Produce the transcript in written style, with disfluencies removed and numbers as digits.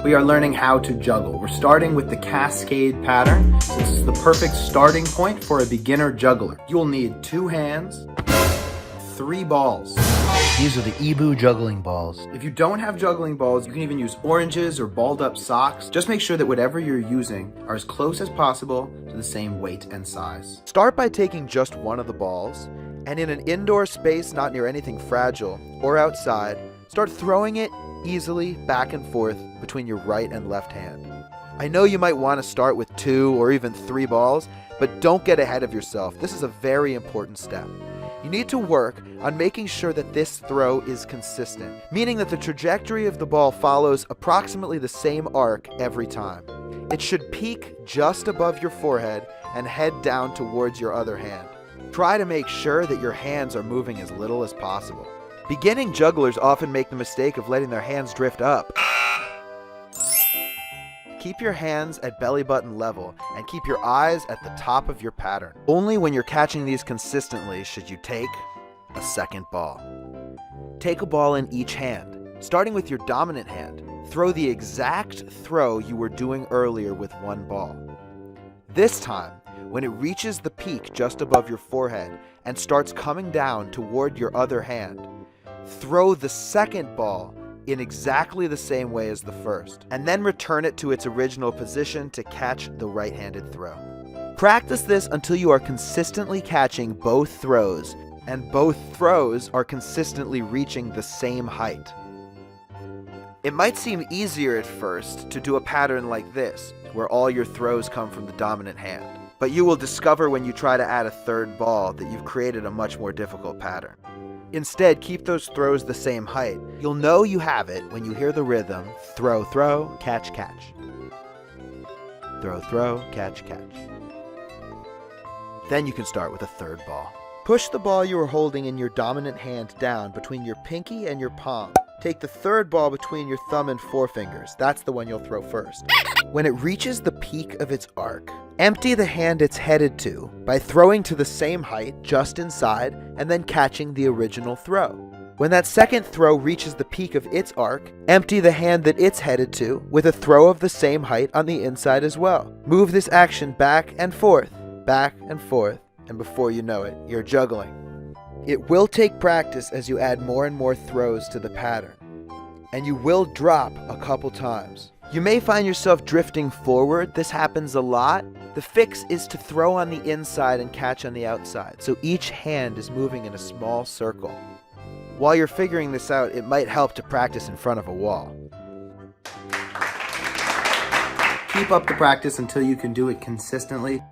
we are learning how to juggle. We're starting with the cascade pattern. This is the perfect starting point for a beginner juggler. You'll need 2 hands, 3 balls. These are the Ibu juggling balls. If you don't have juggling balls, you can even use oranges or balled up socks. Just make sure that whatever you're using are as close as possible to the same weight and size. Start by taking just one of the balls, and in an indoor space not near anything fragile, or outside, start throwing it easily back and forth between your right and left hand. I know you might want to start with 2 or even 3 balls, but don't get ahead of yourself. This is a very important step. You need to work on making sure that this throw is consistent, meaning that the trajectory of the ball follows approximately the same arc every time. It should peak just above your forehead and head down towards your other hand. Try to make sure that your hands are moving as little as possible. Beginning jugglers often make the mistake of letting their hands drift up. Keep your hands at belly button level and keep your eyes at the top of your pattern. Only when you're catching these consistently should you take a second ball. Take a ball in each hand. Starting with your dominant hand, throw the exact throw you were doing earlier with 1 ball. This time, when it reaches the peak just above your forehead and starts coming down toward your other hand, throw the second ball in exactly the same way as the first, and then return it to its original position to catch the right-handed throw. Practice this until you are consistently catching both throws, and both throws are consistently reaching the same height. It might seem easier at first to do a pattern like this, where all your throws come from the dominant hand, but you will discover when you try to add a third ball that you've created a much more difficult pattern. Instead, keep those throws the same height. You'll know you have it when you hear the rhythm, throw, throw, catch, catch. Throw, throw, catch, catch. Then you can start with a third ball. Push the ball you are holding in your dominant hand down between your pinky and your palm. Take the third ball between your thumb and forefingers. That's the one you'll throw first. When it reaches the peak of its arc, empty the hand it's headed to by throwing to the same height just inside and then catching the original throw. When that second throw reaches the peak of its arc, empty the hand that it's headed to with a throw of the same height on the inside as well. Move this action back and forth, and before you know it, you're juggling. It will take practice as you add more and more throws to the pattern, and you will drop a couple times. You may find yourself drifting forward. This happens a lot. The fix is to throw on the inside and catch on the outside, so each hand is moving in a small circle. While you're figuring this out, it might help to practice in front of a wall. Keep up the practice until you can do it consistently.